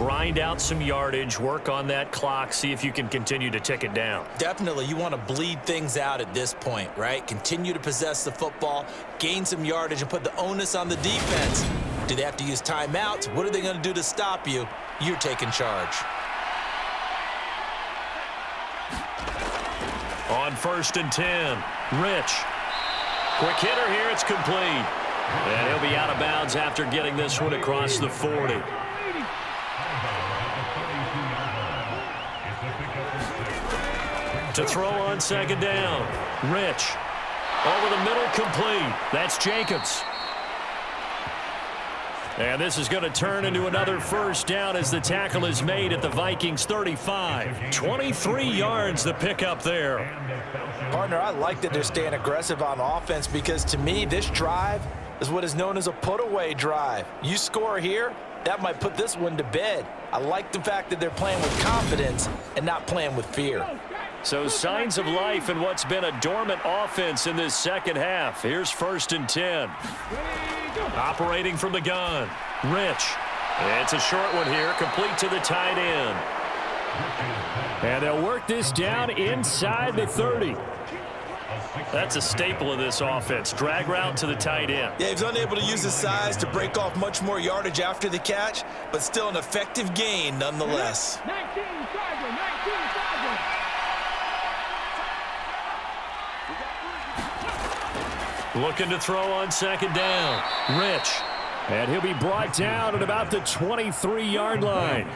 grind out some yardage, work on that clock, see if you can continue to tick it down. Definitely, you want to bleed things out at this point, right? Continue to possess the football, gain some yardage, and put the onus on the defense. Do they have to use timeouts? What are they going to do to stop you? You're taking charge. On 1st and 10, Rich. Quick hitter here, it's complete. And he'll be out of bounds after getting this one across the 40. To throw on 2nd down, Rich. Over the middle, complete. That's Jacobs. And this is going to turn into another 1st down as the tackle is made at the Vikings 35. 23 yards the pickup there. Partner, I like that they're staying aggressive on offense because to me, this drive is what is known as a put-away drive. You score here, that might put this one to bed. I like the fact that they're playing with confidence and not playing with fear. So signs of life in what's been a dormant offense in this second half. Here's 1st and 10. Operating from the gun, Rich. It's a short one here, complete to the tight end. And they'll work this down inside the 30. That's a staple of this offense. Drag route to the tight end. Yeah, he's unable to use his size to break off much more yardage after the catch, but still an effective gain nonetheless. 19, Looking to throw on 2nd down. Rich. And he'll be brought down at about the 23-yard line.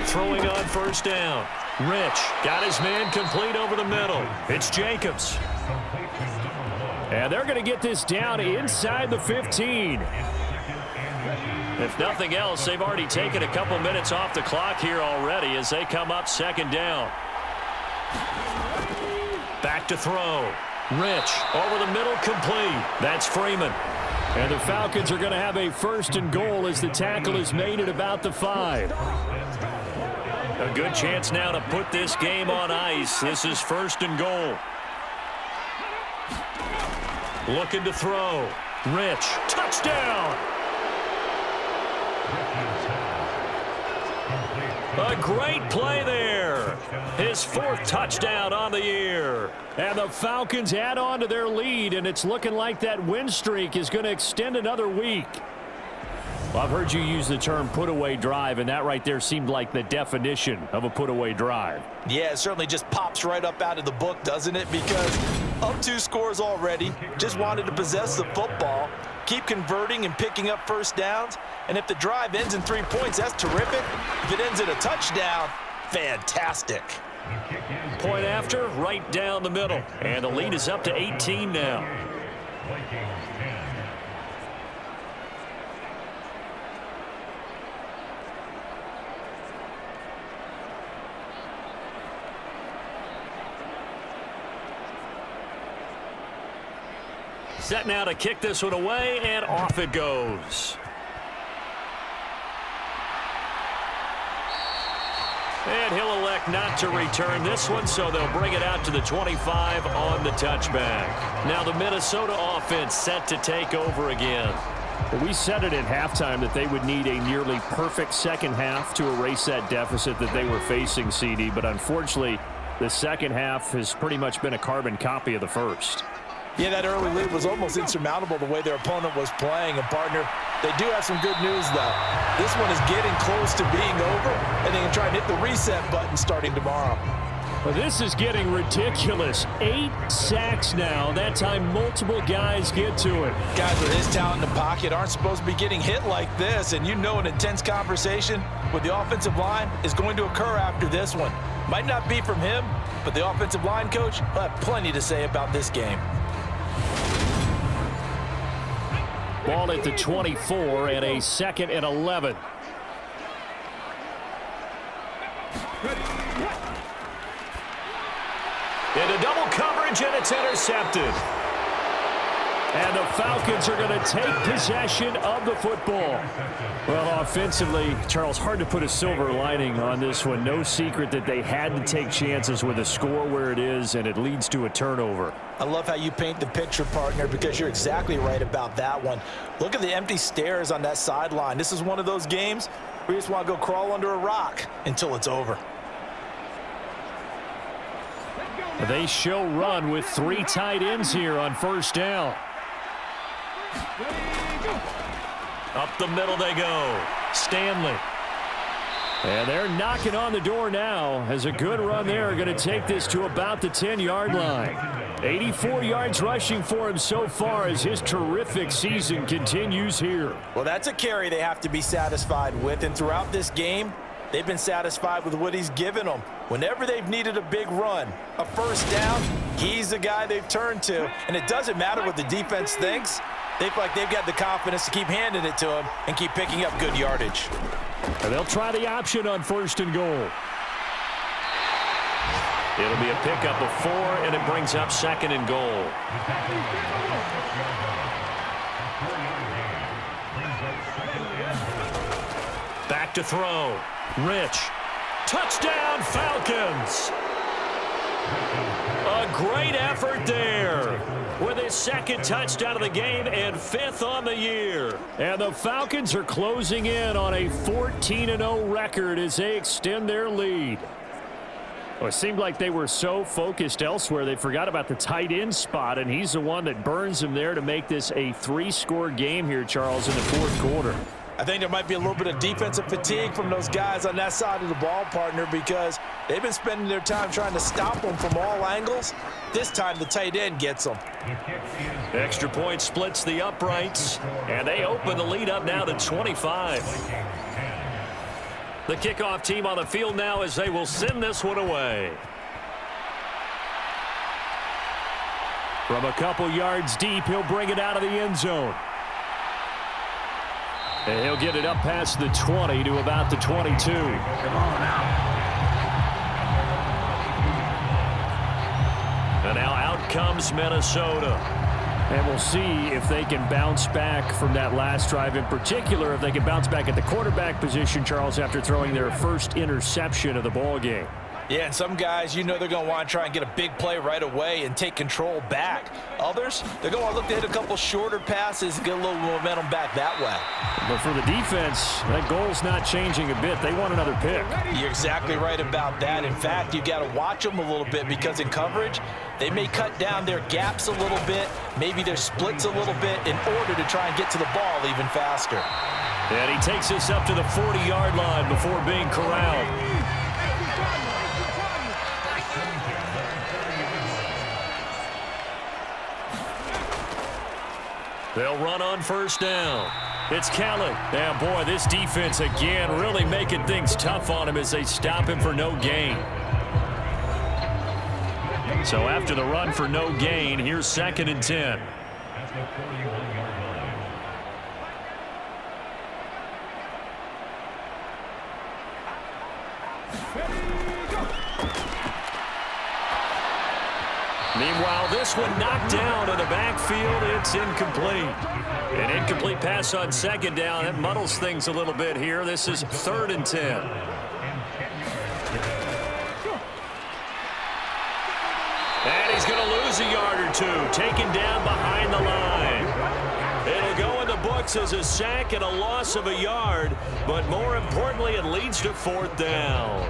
Throwing on 1st down. Rich got his man complete over the middle. It's Jacobs. And they're going to get this down inside the 15. If nothing else, they've already taken a couple minutes off the clock here already as they come up 2nd down. Back to throw. Rich over the middle, complete. That's Freeman. And the Falcons are going to have a 1st and goal as the tackle is made at about the 5. A good chance now to put this game on ice. This is 1st and goal. Looking to throw. Rich. Touchdown. A great play there. His 4th touchdown on the year. And the Falcons add on to their lead, and it's looking like that win streak is going to extend another week. Well, I've heard you use the term put-away drive, and that right there seemed like the definition of a put-away drive. Yeah, it certainly just pops right up out of the book, doesn't it? Because up 2 scores already, just wanted to possess the football, keep converting and picking up 1st downs, and if the drive ends in 3 points, that's terrific. If it ends in a touchdown, fantastic. Point after, right down the middle, and the lead is up to 18 now. Set now to kick this one away, and off it goes. And he'll elect not to return this one, so they'll bring it out to the 25 on the touchback. Now the Minnesota offense set to take over again. We said it at halftime that they would need a nearly perfect second half to erase that deficit that they were facing, CD, but unfortunately, the second half has pretty much been a carbon copy of the first. Yeah, that early lead was almost insurmountable the way their opponent was playing. And, partner, they do have some good news, though. This one is getting close to being over, and they can try and hit the reset button starting tomorrow. Well, this is getting ridiculous. 8 sacks now. That time multiple guys get to it. Guys with his talent in the pocket aren't supposed to be getting hit like this, and you know an intense conversation with the offensive line is going to occur after this one. Might not be from him, but the offensive line coach will have plenty to say about this game. Ball at the 24 and a 2nd and 11. Into double coverage, and it's intercepted. And the Falcons are going to take possession of the football. Well, offensively, Charles, hard to put a silver lining on this one. No secret that they had to take chances with a score where it is, and it leads to a turnover. I love how you paint the picture, partner, because you're exactly right about that one. Look at the empty stares on that sideline. This is one of those games where you just want to go crawl under a rock until it's over. They show run with 3 tight ends here on first down. Up the middle they go. Stanley. And they're knocking on the door now as a good run there. Going to take this to about the 10-yard line. 84 yards rushing for him so far as his terrific season continues here. Well, that's a carry they have to be satisfied with. And throughout this game, they've been satisfied with what he's given them. Whenever they've needed a big run, a first down, he's the guy they've turned to. And it doesn't matter what the defense thinks. They feel like they've got the confidence to keep handing it to him and keep picking up good yardage. And they'll try the option on first and goal. It'll be a pickup of 4, and it brings up second and goal. Back to throw. Rich. Touchdown, Falcons. A great effort there with his second touchdown of the game and 5th on the year. And the Falcons are closing in on a 14-0 record as they extend their lead. Well, it seemed like they were so focused elsewhere they forgot about the tight end spot, and he's the one that burns them there to make this a 3-score game here, Charles, in the 4th quarter. I think there might be a little bit of defensive fatigue from those guys on that side of the ball, partner, because they've been spending their time trying to stop them from all angles. This time the tight end gets them. Extra point splits the uprights, and they open the lead up now to 25. The kickoff team on the field now as they will send this one away. From a couple yards deep, he'll bring it out of the end zone. And he'll get it up past the 20 to about the 22. Come on now. And now out comes Minnesota. And we'll see if they can bounce back from that last drive, in particular if they can bounce back at the quarterback position, Charles, after throwing their first interception of the ball game. Yeah, and some guys, you know they're going to want to try and get a big play right away and take control back. Others, they're going to look to hit a couple shorter passes and get a little momentum back that way. But for the defense, that goal's not changing a bit. They want another pick. You're exactly right about that. In fact, you got to watch them a little bit because in coverage, they may cut down their gaps a little bit, maybe their splits a little bit in order to try and get to the ball even faster. And he takes this up to the 40-yard line before being corralled. They'll run on first down. It's Kelly. Yeah, boy, this defense again really making things tough on him as they stop him for no gain. So after the run for no gain, here's 2nd and 10. Meanwhile, this one knocked down in the backfield. It's incomplete. An incomplete pass on 2nd down. That muddles things a little bit here. This is 3rd and 10. And he's going to lose a yard or 2. Taken down behind the line. It'll go in the books as a sack and a loss of a yard. But more importantly, it leads to 4th down.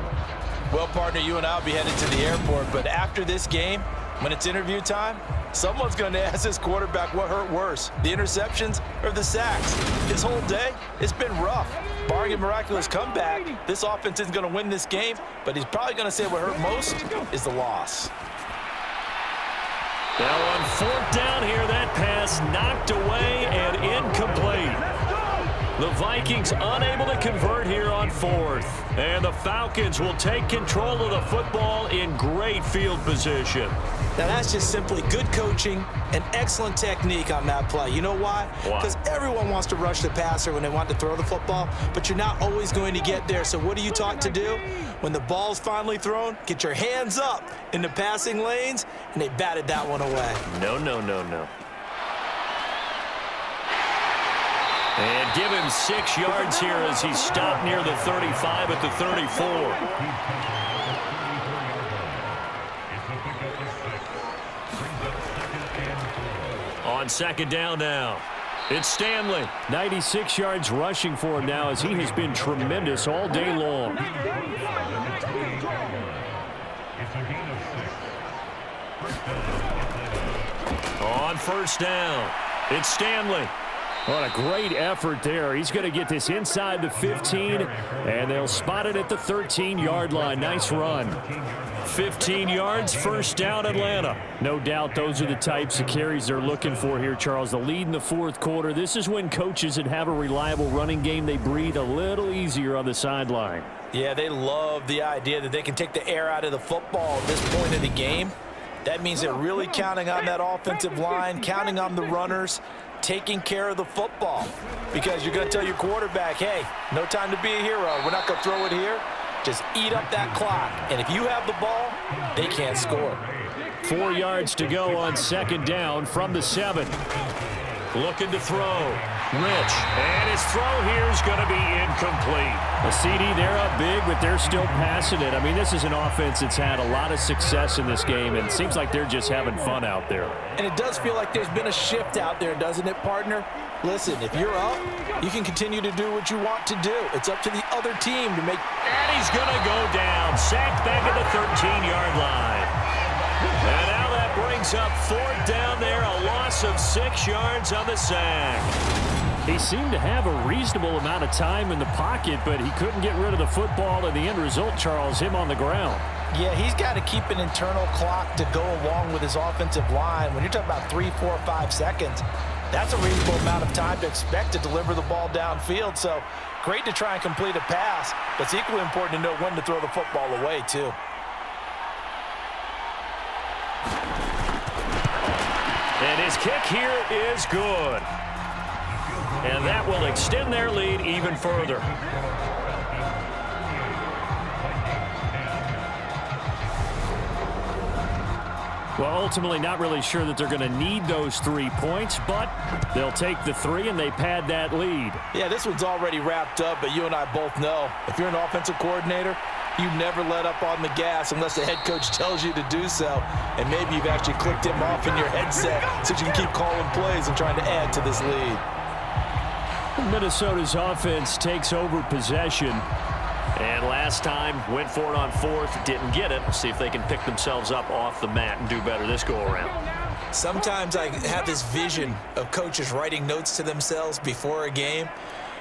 Well, partner, you and I will be headed to the airport. But after this game, when it's interview time, someone's going to ask this quarterback what hurt worse, the interceptions or the sacks. His whole day, it's been rough. Barring a miraculous comeback, this offense isn't going to win this game, but he's probably going to say what hurt most is the loss. Now on 4th down here, that pass knocked away and incomplete. The Vikings unable to convert here on 4th. And the Falcons will take control of the football in great field position. Now that's just simply good coaching and excellent technique on that play. You know why? Because everyone wants to rush the passer when they want to throw the football, but you're not always going to get there. So what are you taught to do? When the ball's finally thrown, get your hands up in the passing lanes, and they batted that one away. No, no, no, no. And give him 6 yards here as he stopped near the 35 at the 34. On second down now, it's Stanley. 96 yards rushing for him now as he has been tremendous all day long. On first down, it's Stanley. What a great effort there. He's going to get this inside the 15, and they'll spot it at the 13-yard line. Nice run. 15 yards, first down, Atlanta. No doubt those are the types of carries they're looking for here, Charles. The lead in the fourth quarter. This is when coaches that have a reliable running game, they breathe a little easier on the sideline. Yeah, they love the idea that they can take the air out of the football at this point of the game. That means they're really counting on that offensive line, counting on the runners, taking care of the football. Because you're going to tell your quarterback, hey, no time to be a hero. We're not going to throw it here. Just eat up that clock. And if you have the ball, they can't score. 4 yards to go on second down from the 7. Looking to throw. Rich. And his throw here is going to be incomplete. A CD, they're up big, but they're still passing it. I mean, this is an offense that's had a lot of success in this game, and it seems like they're just having fun out there. And it does feel like there's been a shift out there, doesn't it, partner? Listen, if you're up, you can continue to do what you want to do. It's up to the other team to make... And he's going to go down. Sacked back at the 13-yard line. And now that brings up fourth down there. A loss of 6 yards on the sack. He seemed to have a reasonable amount of time in the pocket, but he couldn't get rid of the football, and the end result, Charles, him on the ground. Yeah, he's got to keep an internal clock to go along with his offensive line. When you're talking about 3, 4, 5 seconds, that's a reasonable amount of time to expect to deliver the ball downfield. So great to try and complete a pass, but it's equally important to know when to throw the football away, too. And his kick here is good. And that will extend their lead even further. Well, ultimately not really sure that they're going to need those 3 points, but they'll take the 3 and they pad that lead. Yeah, this one's already wrapped up, but you and I both know if you're an offensive coordinator, you never let up on the gas unless the head coach tells you to do so. And maybe you've actually clicked him off in your headset so you can keep calling plays and trying to add to this lead. Minnesota's offense takes over possession. And last time, went for it on fourth, didn't get it. See if they can pick themselves up off the mat and do better this go-around. Sometimes I have this vision of coaches writing notes to themselves before a game.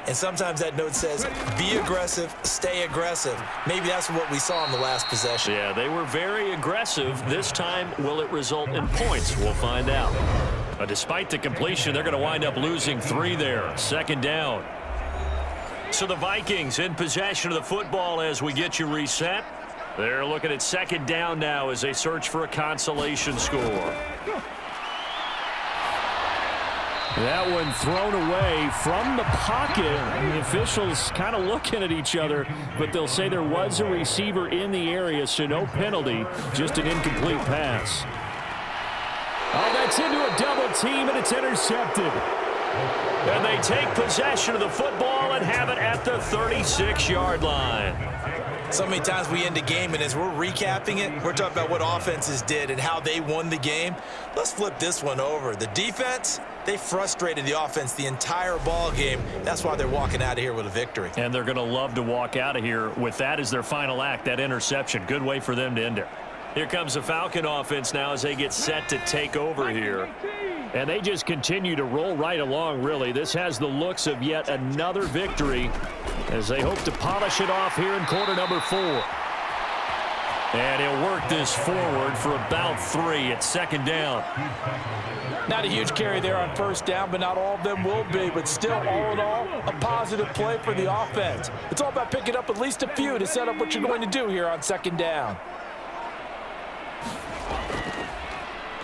And sometimes that note says, be aggressive, stay aggressive. Maybe that's what we saw in the last possession. Yeah, they were very aggressive. This time, will it result in points? We'll find out. But despite the completion, they're going to wind up losing 3 there. Second down. So the Vikings in possession of the football as we get you reset. They're looking at second down now as they search for a consolation score. That one thrown away from the pocket. The officials kind of looking at each other, but they'll say there was a receiver in the area, so no penalty, just an incomplete pass. Oh, that's into a double team, and it's intercepted. And they take possession of the football and have it at the 36-yard line. So many times we end a game, and as we're recapping it, we're talking about what offenses did and how they won the game. Let's flip this one over. The defense, they frustrated the offense the entire ball game. That's why they're walking out of here with a victory. And they're going to love to walk out of here with that as their final act, that interception. Good way for them to end it. Here comes the Falcon offense now as they get set to take over here. And they just continue to roll right along, really. This has the looks of yet another victory as they hope to polish it off here in quarter number 4. And he'll work this forward for about 3 at second down. Not a huge carry there on first down, but not all of them will be. But still, all in all, a positive play for the offense. It's all about picking up at least a few to set up what you're going to do here on second down.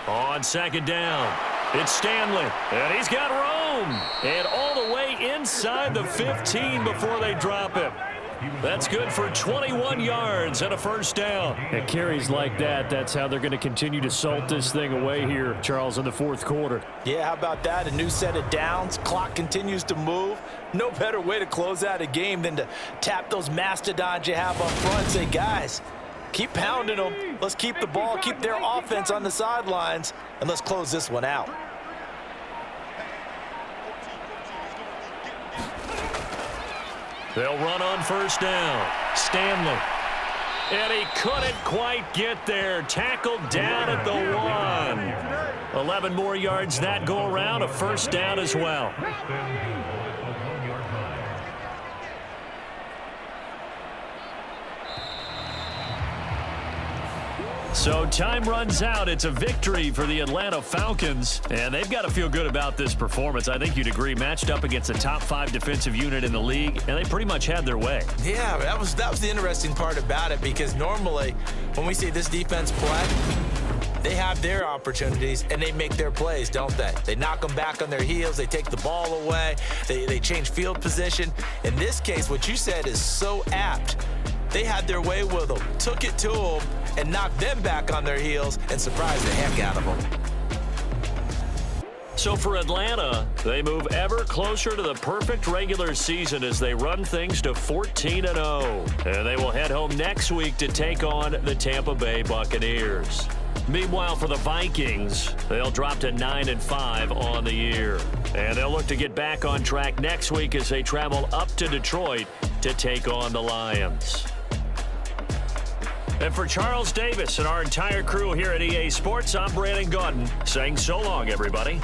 On second down, it's Stanley, and he's got room. And all the way inside the 15 before they drop him. That's good for 21 yards and a first down. And carries like that, that's how they're going to continue to salt this thing away here, Charles, in the fourth quarter. Yeah, how about that? A new set of downs. Clock continues to move. No better way to close out a game than to tap those mastodons you have up front and say, guys, keep pounding them. Let's keep the ball, keep their offense on the sidelines, and let's close this one out. They'll run on first down. Stanley. And he couldn't quite get there. Tackled down at the 1. 11 more yards that go around. A first down as well. So time runs out. It's a victory for the Atlanta Falcons, and they've got to feel good about this performance. I think you'd agree, matched up against a top 5 defensive unit in the league, and they pretty much had their way. Yeah, that was the interesting part about it, because normally when we see this defense play, they have their opportunities and they make their plays, don't they? They knock them back on their heels. They take the ball away. They change field position. In this case, what you said is so apt. They had their way with them, took it to them, and knocked them back on their heels and surprised the heck out of them. So for Atlanta, they move ever closer to the perfect regular season as they run things to 14-0. And they will head home next week to take on the Tampa Bay Buccaneers. Meanwhile, for the Vikings, they'll drop to 9-5 on the year. And they'll look to get back on track next week as they travel up to Detroit to take on the Lions. And for Charles Davis and our entire crew here at EA Sports, I'm Brandon Gaudin saying so long, everybody.